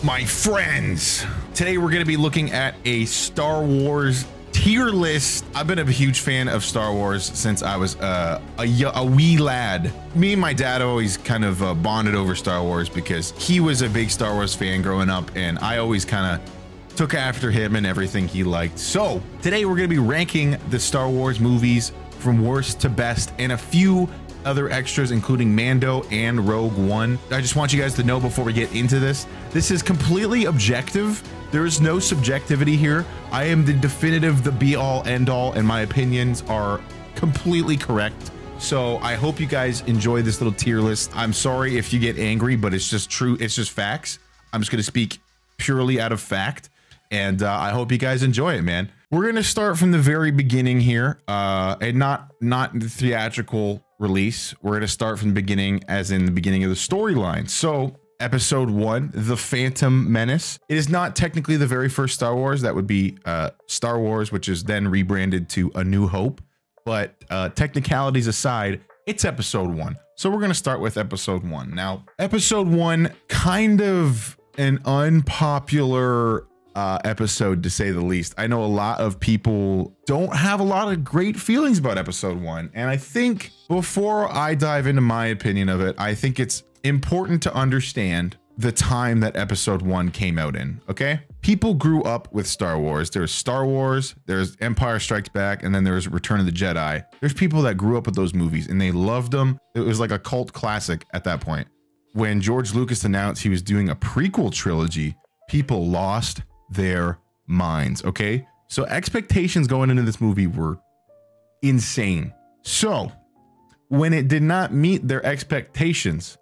my friends. Today we're going to be looking at a Star Wars tier list. I've been a huge fan of Star Wars since I was a wee lad. Me and my dad always kind of bonded over Star Wars because he was a big Star Wars fan growing up, and I always kind of took after him and everything he liked. So today we're going to be ranking the Star Wars movies from worst to best and a few other extras, including Mando and Rogue One. I just want you guys to know before we get into this is completely objective. There is no subjectivity here. I am the definitive, the be all end all, and my opinions are completely correct. So I hope you guys enjoy this little tier list. I'm sorry if you get angry, but it's just true. It's just facts. I'm just going to speak purely out of fact, and I hope you guys enjoy it, man. We're going to start from the very beginning here, and not the theatrical release. We're going to start from the beginning, as in the beginning of the storyline. So episode 1, The Phantom Menace. It is not technically the very first Star Wars. That would be Star Wars, which is then rebranded to A New Hope. But technicalities aside, it's episode 1. So we're going to start with episode 1. Now, episode 1, kind of an unpopular episode, to say the least. I know a lot of people don't have a lot of great feelings about episode 1, and I think before I dive into my opinion of it, I think it's important to understand the time that episode 1 came out in. Okay, people grew up with Star Wars. There's Star Wars, there's Empire Strikes Back, and then there's Return of the Jedi. There's people that grew up with those movies and they loved them. It was like a cult classic at that point. When George Lucas announced he was doing a prequel trilogy, people lost their minds. Okay, so expectations going into this movie were insane. So when it did not meet their expectations,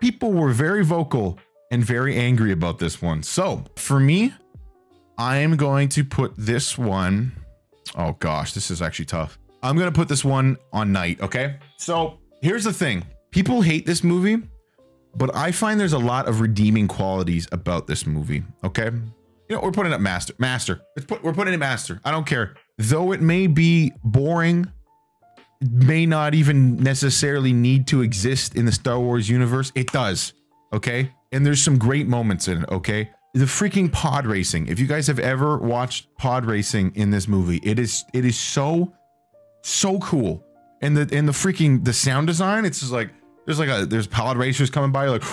people were very vocal and very angry about this one. So for me, I am going to put this one, oh gosh, this is actually tough. I'm going to put this one on night. Okay, so here's the thing. People hate this movie, but I find there's a lot of redeeming qualities about this movie. Okay, you know, we're putting it master. We're putting it master. I don't care. Though it may be boring, may not even necessarily need to exist in the Star Wars universe, it does. Okay, and there's some great moments in it. Okay, the freaking pod racing. If you guys have ever watched pod racing in this movie, it is so cool. And the freaking the sound design, it's just like there's pod racers coming by, like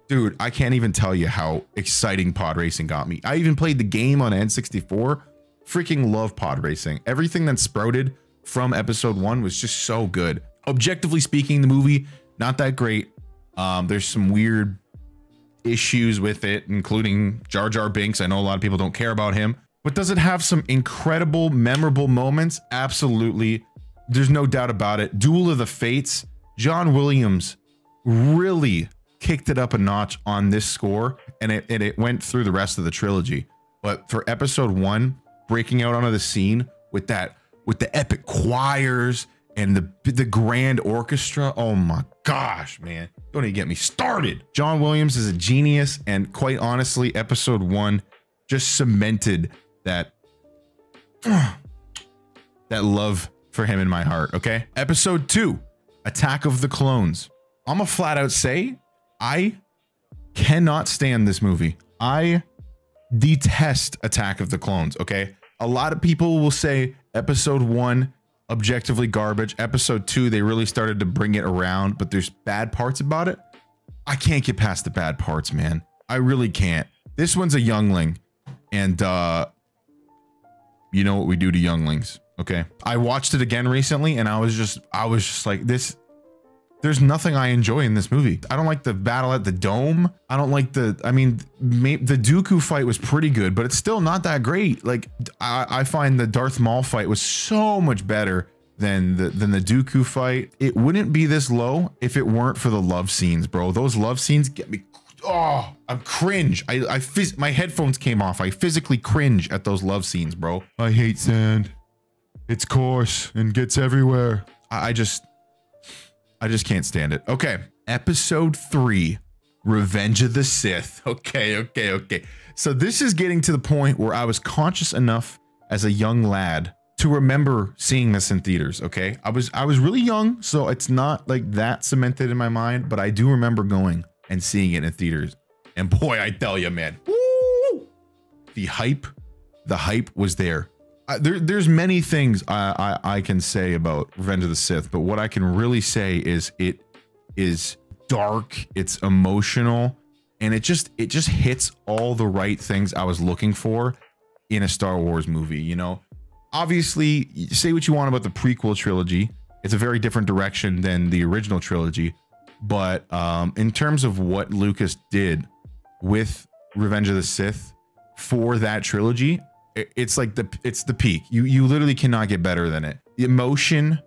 dude, I can't even tell you how exciting pod racing got me. I even played the game on N64. Freaking love pod racing. Everything that sprouted from episode 1 was just so good. Objectively speaking, the movie, not that great. There's some weird issues with it, including Jar Jar Binks. I know a lot of people don't care about him, but does it have some incredible, memorable moments? Absolutely. There's no doubt about it. Duel of the Fates. John Williams really kicked it up a notch on this score, and it went through the rest of the trilogy. But for episode 1, breaking out onto the scene with the epic choirs and the grand orchestra, oh my gosh, man, don't even get me started. John Williams is a genius, and quite honestly, episode 1 just cemented that love for him in my heart. Okay, episode 2, Attack of the Clones. I'm gonna flat out say I cannot stand this movie. I detest Attack of the Clones. Okay, a lot of people will say episode 1 objectively garbage. Episode 2, they really started to bring it around, but there's bad parts about it. I can't get past the bad parts, man. I really can't. This one's a youngling, and you know what we do to younglings. Okay, I watched it again recently, and I was just like, this, there's nothing I enjoy in this movie. I don't like the battle at the dome. I don't like the Dooku fight was pretty good, but it's still not that great. Like, I find the Darth Maul fight was so much better than the Dooku fight. It wouldn't be this low if it weren't for the love scenes, bro. Those love scenes get me, oh, I'm cringe. My headphones came off. I physically cringe at those love scenes, bro. I hate sand. It's coarse and gets everywhere. I just can't stand it. Okay, episode 3, Revenge of the Sith. Okay. So this is getting to the point where I was conscious enough as a young lad to remember seeing this in theaters. Okay, I was really young, so it's not like that cemented in my mind, but I do remember going. and seeing it in theaters. And boy, I tell you, man, woo, the hype was there. There's many things I can say about Revenge of the Sith, but what I can really say is it is dark, it's emotional, and it just hits all the right things I was looking for in a Star Wars movie. You know, obviously, say what you want about the prequel trilogy, it's a very different direction than the original trilogy, but in terms of what Lucas did with Revenge of the Sith for that trilogy, it's like it's the peak. You literally cannot get better than it. The emotion,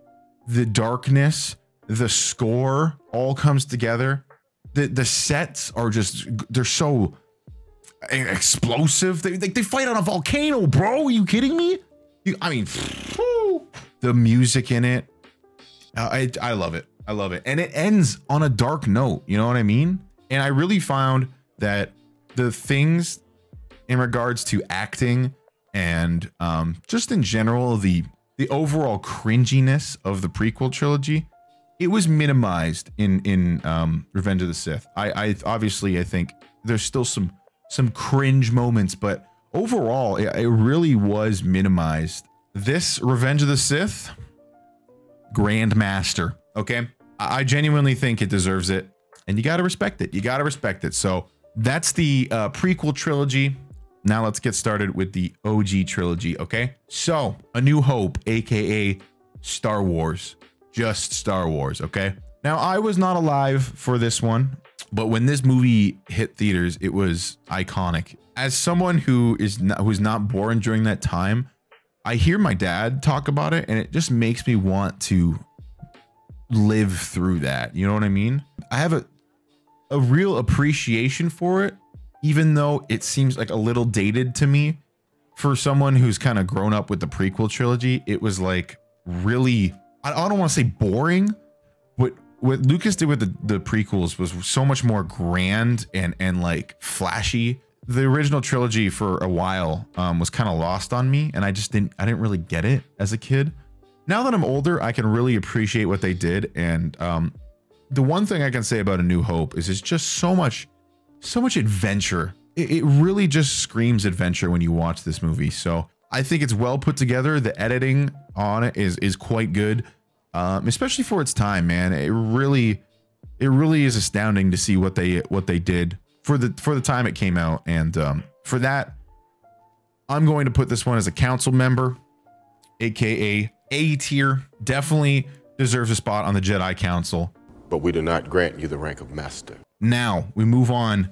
the darkness, the score all comes together. The sets are just, they're so explosive. They fight on a volcano, bro. Are you kidding me? I mean, the music in it, I love it. I love it. And it ends on a dark note. You know what I mean? And I really found that the things in regards to acting and just in general, the overall cringiness of the prequel trilogy, it was minimized in Revenge of the Sith. I obviously, I think there's still some cringe moments, but overall, it really was minimized. This Revenge of the Sith, Grandmaster, okay? I genuinely think it deserves it, and you gotta respect it. You gotta respect it. So that's the prequel trilogy. Now let's get started with the OG trilogy, okay? So, A New Hope, aka Star Wars. Just Star Wars, okay? Now, I was not alive for this one, but when this movie hit theaters, it was iconic. As someone who's not born during that time, I hear my dad talk about it, and it just makes me want to live through that. You know what I mean? I have a real appreciation for it, even though it seems like a little dated to me. For someone who's kind of grown up with the prequel trilogy, it was like really, I don't want to say boring, but what Lucas did with the prequels was so much more grand and like flashy. The original trilogy for a while was kind of lost on me, and I didn't really get it as a kid. Now that I'm older, I can really appreciate what they did, and the one thing I can say about A New Hope is it's just so much adventure. It really just screams adventure when you watch this movie. So I think it's well put together. The editing on it is quite good, especially for its time, man. It really is astounding to see what they did for the time it came out. And for that, I'm going to put this one as a council member, aka A tier. Definitely deserves a spot on the Jedi Council. But we do not grant you the rank of master. Now we move on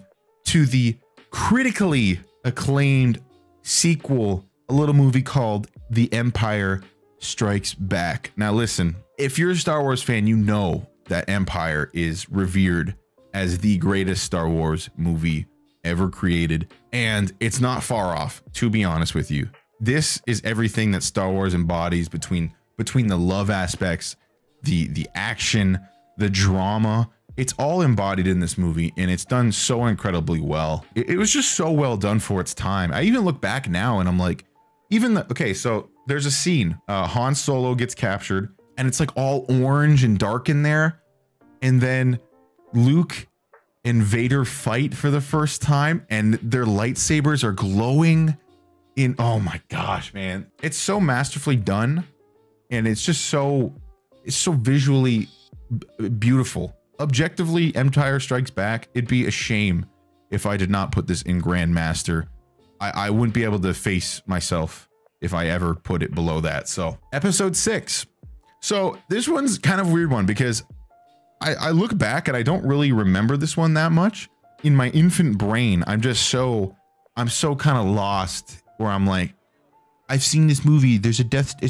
to the critically acclaimed sequel, a little movie called The Empire Strikes Back. Now listen, if you're a Star Wars fan, you know that Empire is revered as the greatest Star Wars movie ever created, and it's not far off, to be honest with you. This is everything that Star Wars embodies between the love aspects, the action, the drama. It's all embodied in this movie, and it's done so incredibly well. It was just so well done for its time. I even look back now and I'm like, okay, so there's a scene, Han Solo gets captured, and it's like all orange and dark in there, and then Luke and Vader fight for the first time, and their lightsabers are glowing in, oh my gosh, man. It's so masterfully done, and it's so visually beautiful. Objectively, Empire Strikes Back, it'd be a shame if I did not put this in Grandmaster. I wouldn't be able to face myself if I ever put it below that. So, Episode 6. So, this one's kind of a weird one because I look back and I don't really remember this one that much. In my infant brain, I'm so kind of lost where I'm like, I've seen this movie. It's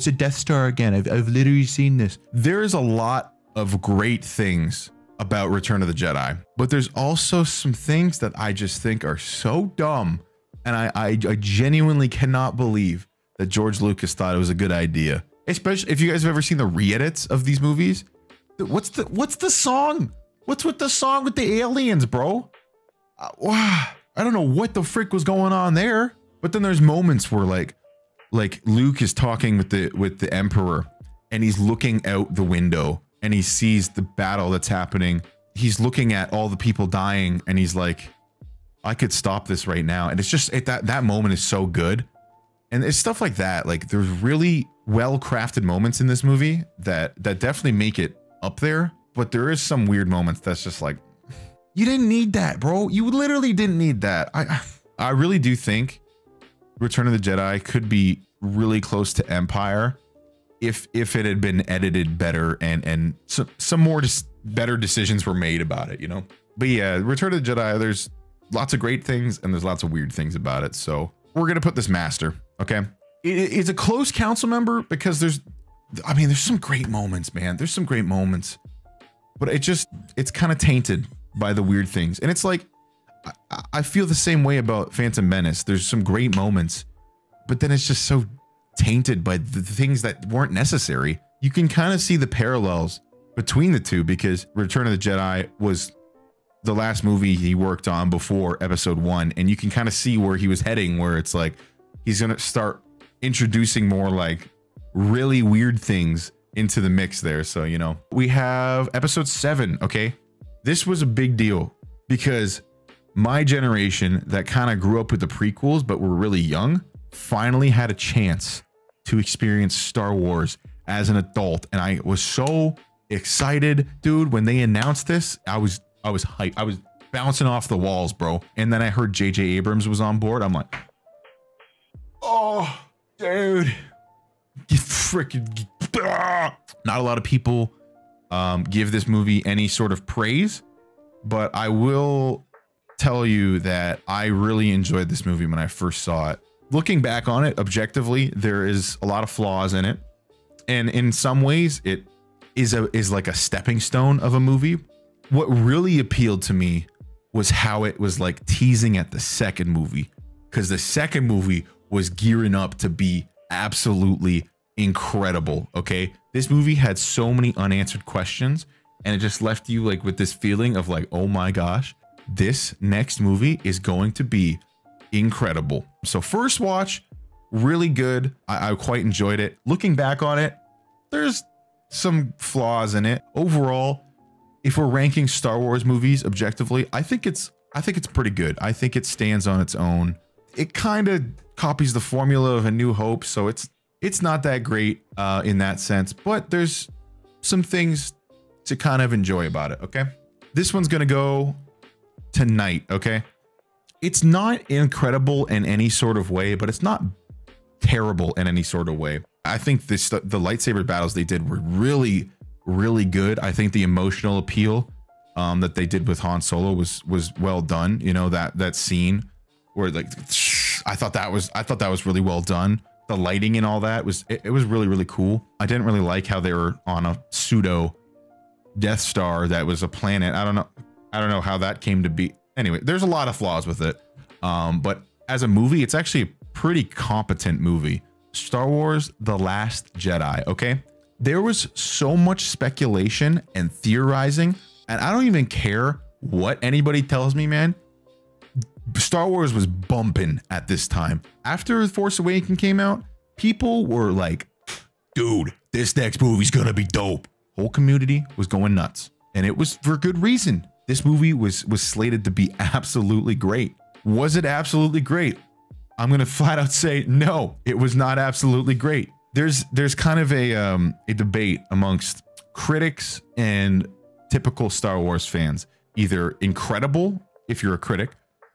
a Death Star again. I've literally seen this. There's a lot of great things about Return of the Jedi, but there's also some things that I just think are so dumb, and I genuinely cannot believe that George Lucas thought it was a good idea. Especially if you guys have ever seen the re-edits of these movies. What's the song? What's with the song with the aliens, bro? Wow, I don't know what the frick was going on there. But then there's moments where like Luke is talking with the Emperor, and he's looking out the window and he sees the battle that's happening. he's looking at all the people dying and he's like, I could stop this right now. And it's just that moment is so good. And it's stuff like that. Like there's really well-crafted moments in this movie that definitely make it up there. But there is some weird moments that's just like, you didn't need that, bro. You literally didn't need that. I really do think Return of the Jedi could be really close to Empire if it had been edited better and some more better decisions were made about it, you know? But yeah, Return of the Jedi, there's lots of great things and there's lots of weird things about it. So we're going to put this master, okay? It's a close council member because there's some great moments, man. There's some great moments, but it's kind of tainted by the weird things. And it's like, I feel the same way about Phantom Menace. There's some great moments, but then it's just so tainted by the things that weren't necessary. You can kind of see the parallels between the two because Return of the Jedi was the last movie he worked on before episode 1, and you can kind of see where he was heading, where it's like he's gonna start introducing more like really weird things into the mix there. So, you know, we have episode 7. Okay, this was a big deal because my generation that kind of grew up with the prequels but were really young finally had a chance to experience Star Wars as an adult, and I was so excited, dude. When they announced this, I was hyped. I was bouncing off the walls, bro. And then I heard J.J. Abrams was on board. I'm like, oh, dude, you freaking. Not a lot of people give this movie any sort of praise, but I will tell you that I really enjoyed this movie when I first saw it. Looking back on it objectively, there is a lot of flaws in it, and in some ways it is like a stepping stone of a movie. What really appealed to me was how it was like teasing at the second movie, because the second movie was gearing up to be absolutely incredible. Okay, this movie had so many unanswered questions, and it just left you like with this feeling of like, oh my gosh, this next movie is going to be incredible. So first watch, really good. I quite enjoyed it. Looking back on it, there's some flaws in it. Overall, if we're ranking Star Wars movies objectively, I think it's pretty good. I think it stands on its own. It kind of copies the formula of A New Hope, so it's not that great in that sense, but there's some things to kind of enjoy about it, okay? This one's gonna go tonight, okay? It's not incredible in any sort of way, but it's not terrible in any sort of way. I think the lightsaber battles they did were really, really good. I think the emotional appeal that they did with Han Solo was well done. You know, that scene where like I thought that was really well done. The lighting and all that was really, really cool. I didn't really like how they were on a pseudo Death Star that was a planet. I don't know how that came to be. Anyway, there's a lot of flaws with it, but as a movie, it's actually a pretty competent movie. Star Wars: The Last Jedi, okay? There was so much speculation and theorizing, and I don't even care what anybody tells me, man. Star Wars was bumping at this time. After The Force Awakens came out, people were like, dude, this next movie's gonna be dope. Whole community was going nuts, and it was for good reason. This movie was slated to be absolutely great. Was it absolutely great? I'm gonna flat out say no, it was not absolutely great. There's kind of a debate amongst critics and typical Star Wars fans. Either incredible if you're a critic,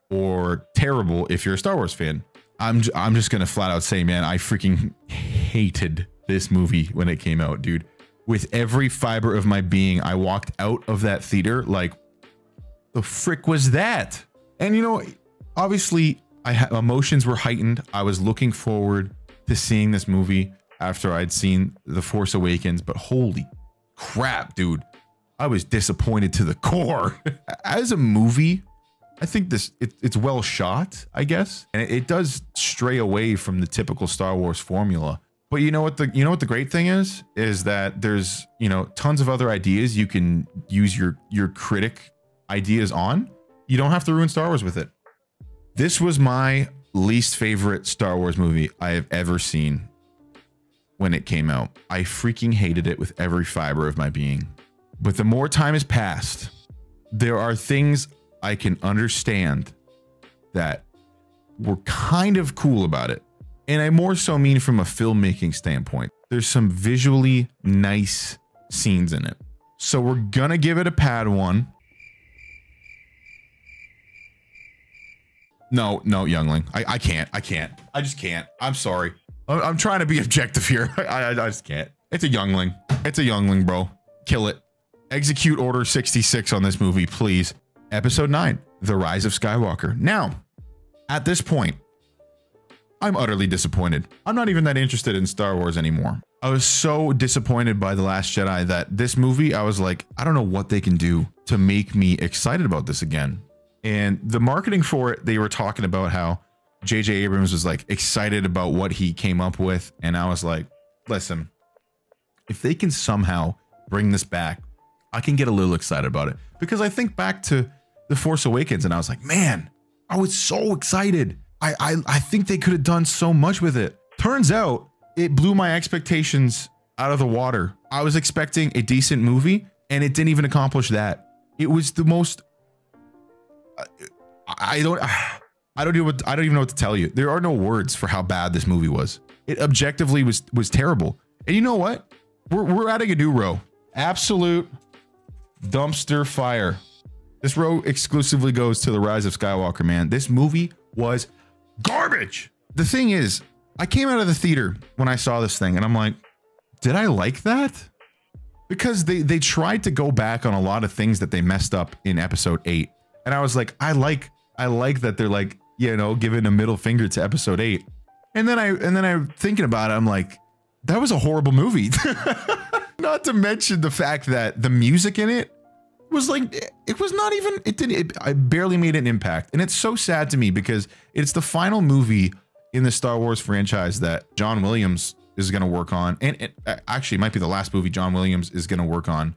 or terrible if you're a Star Wars fan. I'm just gonna flat out say, man, I freaking hated this movie when it came out, dude. With every fiber of my being, I walked out of that theater like, the frick was that? And you know, obviously emotions were heightened. I was looking forward to seeing this movie after I'd seen The Force Awakens, but holy crap, dude, I was disappointed to the core. As a movie, I think it's well shot, I guess, and it does stray away from the typical Star Wars formula. But you know what the great thing is that there's, you know, tons of other ideas you can use your critic ideas on. You don't have to ruin Star Wars with it. This was my least favorite Star Wars movie I have ever seen when it came out. I freaking hated it with every fiber of my being. But the more time has passed, there are things I can understand that were kind of cool about it. And I more so mean from a filmmaking standpoint. There's some visually nice scenes in it. So we're gonna give it a pad 1. No, youngling. I can't. I just can't. I'm sorry. I'm trying to be objective here. I just can't. It's a youngling. It's a youngling, bro. Kill it. Execute Order 66 on this movie, please. Episode 9, The Rise of Skywalker. Now, at this point, I'm utterly disappointed. I'm not even that interested in Star Wars anymore. I was so disappointed by The Last Jedi that this movie, I was like, I don't know what they can do to make me excited about this again. And the marketing for it, they were talking about how J.J. Abrams was like excited about what he came up with. And I was like, listen, if they can somehow bring this back, I can get a little excited about it. Because I think back to The Force Awakens and I was like, man, I was so excited. I think they could have done so much with it. Turns out it blew my expectations out of the water. I was expecting a decent movie and it didn't even accomplish that. It was the most, I don't even know what to tell you. There are no words for how bad this movie was. It objectively was terrible. And you know what? We're adding a new row. Absolute dumpster fire. This row exclusively goes to The Rise of Skywalker, man. This movie was garbage. The thing is, I came out of the theater when I saw this thing and I'm like, did I like that? Because they tried to go back on a lot of things that they messed up in episode 8. And I was like, I like that they're like, you know, giving a middle finger to episode 8. And then I'm thinking about it, I'm like, that was a horrible movie. Not to mention the fact that the music in it was like, it was not even, I barely made an impact. And it's so sad to me because it's the final movie in the Star Wars franchise that John Williams is going to work on. And it actually might be the last movie John Williams is going to work on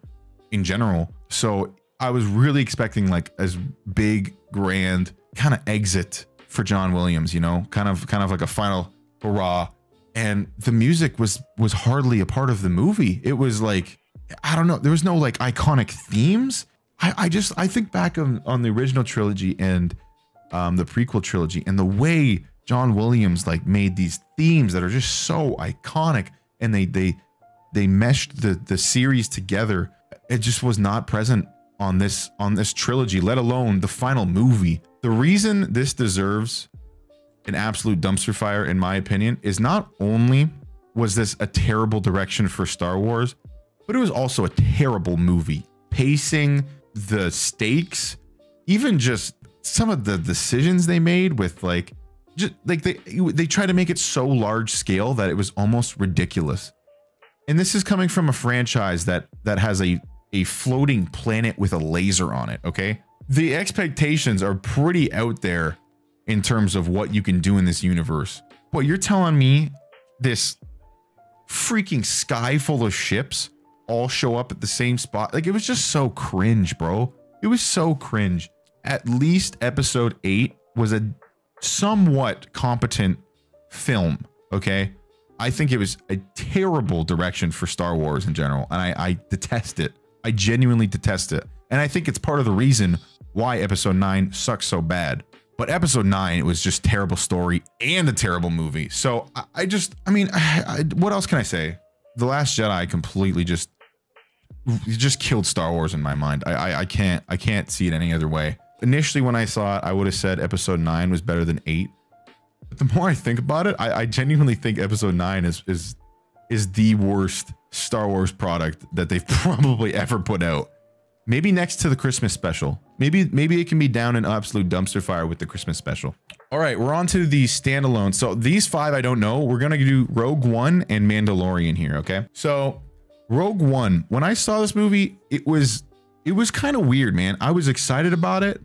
in general. So I was really expecting like a big, grand kind of exit for John Williams, you know, kind of like a final hurrah. And the music was hardly a part of the movie. It was like, I don't know, there was no like iconic themes. I think back on the original trilogy and the prequel trilogy and the way John Williams like made these themes that are just so iconic and they meshed the series together. It just was not present on this trilogy, let alone the final movie. The reason this deserves an absolute dumpster fire, in my opinion, is not only was this a terrible direction for Star Wars, but it was also a terrible movie. Pacing, the stakes, even just some of the decisions they made with like, just like they try to make it so large scale that it was almost ridiculous. And this is coming from a franchise that has a floating planet with a laser on it, okay? The expectations are pretty out there in terms of what you can do in this universe. But you're telling me this freaking sky full of ships all show up at the same spot? Like, it was just so cringe, bro. It was so cringe. At least episode 8 was a somewhat competent film, okay? I think it was a terrible direction for Star Wars in general, and I detest it. I genuinely detest it. And I think it's part of the reason why episode 9 sucks so bad. But episode 9, it was just terrible story and a terrible movie. So I mean, what else can I say? The Last Jedi completely just killed Star Wars in my mind. I can't see it any other way. Initially, when I saw it, I would have said episode 9 was better than 8. But the more I think about it, I genuinely think episode 9 is the worst Star Wars product that they've probably ever put out. Maybe next to the Christmas special. Maybe it can be down in absolute dumpster fire with the Christmas special. All right, we're on to the standalones. So these 5 I don't know. We're gonna do Rogue One and Mandalorian here, okay? So Rogue One, when I saw this movie, it was kind of weird, man. I was excited about it,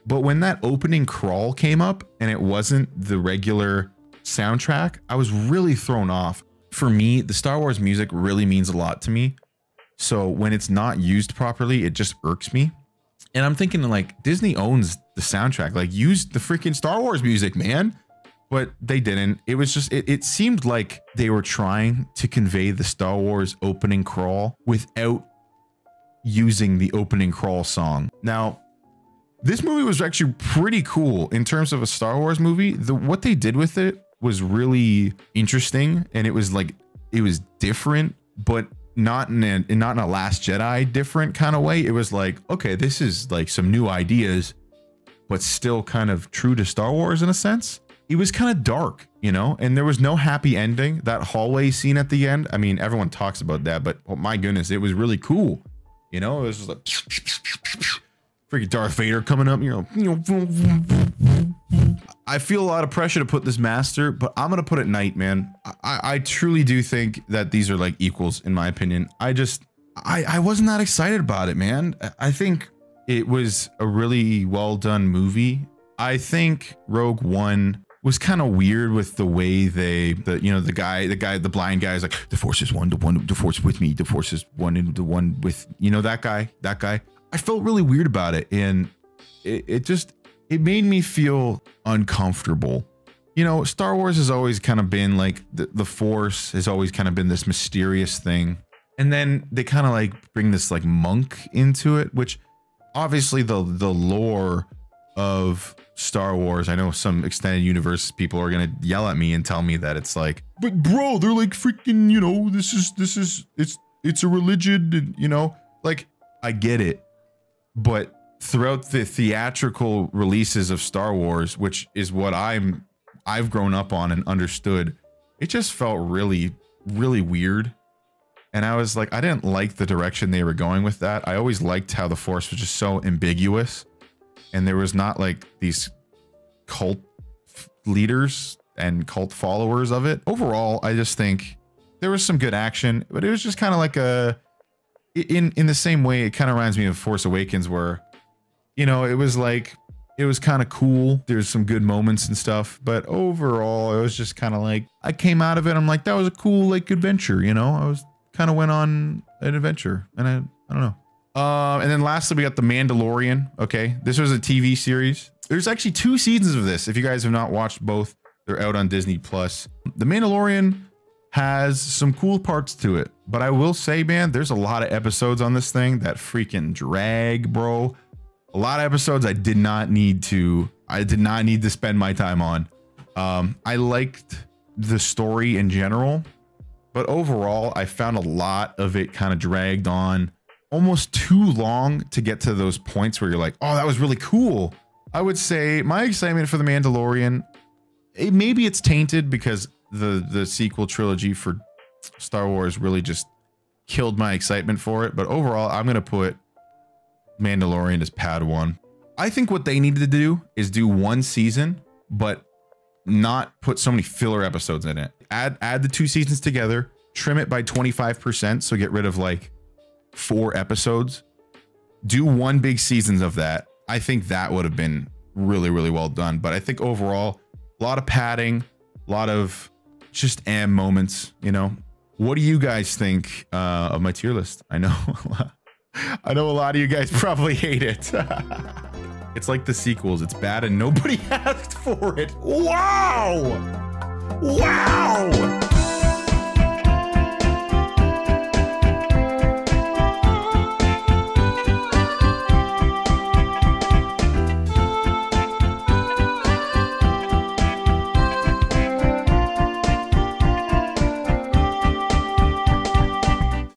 but when that opening crawl came up and it wasn't the regular soundtrack, I was really thrown off. For me, the Star Wars music really means a lot to me. So when it's not used properly, it just irks me. And I'm thinking like, Disney owns the soundtrack, like use the freaking Star Wars music, man. But they didn't. It was just, it seemed like they were trying to convey the Star Wars opening crawl without using the opening crawl song. Now, this movie was actually pretty cool in terms of a Star Wars movie. What they did with it was really interesting, and it was like, it was different, but not in a Last Jedi different kind of way. It was like, okay, this is like some new ideas, but still kind of true to Star Wars in a sense. It was kind of dark, you know, and there was no happy ending. That hallway scene at the end, I mean, everyone talks about that, but oh my goodness, it was really cool. You know, it was just like freaking Darth Vader coming up, you know. I feel a lot of pressure to put this master, but I'm gonna put it Knight, man. I truly do think that these are like equals in my opinion. I wasn't that excited about it, man. I think it was a really well done movie. I think Rogue One was kind of weird with the way the blind guy is like, the Force is one, the Force with me, the Force is one, and the one with, you know, that guy. I felt really weird about it, and it made me feel uncomfortable. You know, Star Wars has always kind of been like, the Force has always kind of been this mysterious thing. And then they kind of like bring this like monk into it, which obviously the lore of Star Wars, I know some extended universe people are gonna yell at me and tell me that it's like, but bro, they're like freaking, you know, it's a religion, and, you know, like, I get it. But throughout the theatrical releases of Star Wars, which is what I've grown up on and understood, it just felt really, really weird. And I was like, I didn't like the direction they were going with that. I always liked how the Force was just so ambiguous, and there was not like these cult leaders and cult followers of it. Overall, I just think there was some good action, but it was just kind of like in the same way, it kind of reminds me of Force Awakens, where, you know, it was like, it was kind of cool. There's some good moments and stuff, but overall, it was just kind of like, I came out of it, I'm like, that was a cool like adventure, you know? I was kind of went on an adventure, and I don't know. And then lastly, we got The Mandalorian. Okay, this was a TV series. There's actually 2 seasons of this. If you guys have not watched both, they're out on Disney Plus. The Mandalorian has some cool parts to it, but I will say, man, there's a lot of episodes on this thing that freaking drag, bro. A lot of episodes I did not need to spend my time on. I liked the story in general, but overall, I found a lot of it kind of dragged on, almost too long to get to those points where you're like, oh, that was really cool. I would say my excitement for The Mandalorian, maybe it's tainted because the sequel trilogy for Star Wars really just killed my excitement for it. But overall, I'm going to put Mandalorian as pad 1. I think what they needed to do is do 1 season, but not put so many filler episodes in it. Add the 2 seasons together, trim it by 25%, so get rid of like 4 episodes. Do 1 big season of that. I think that would have been really, really well done. But I think overall, a lot of padding, a lot of just moments, you know. What do you guys think of my tier list? I know a lot of you guys probably hate it. It's like the sequels. It's bad and nobody asked for it. Wow! Wow!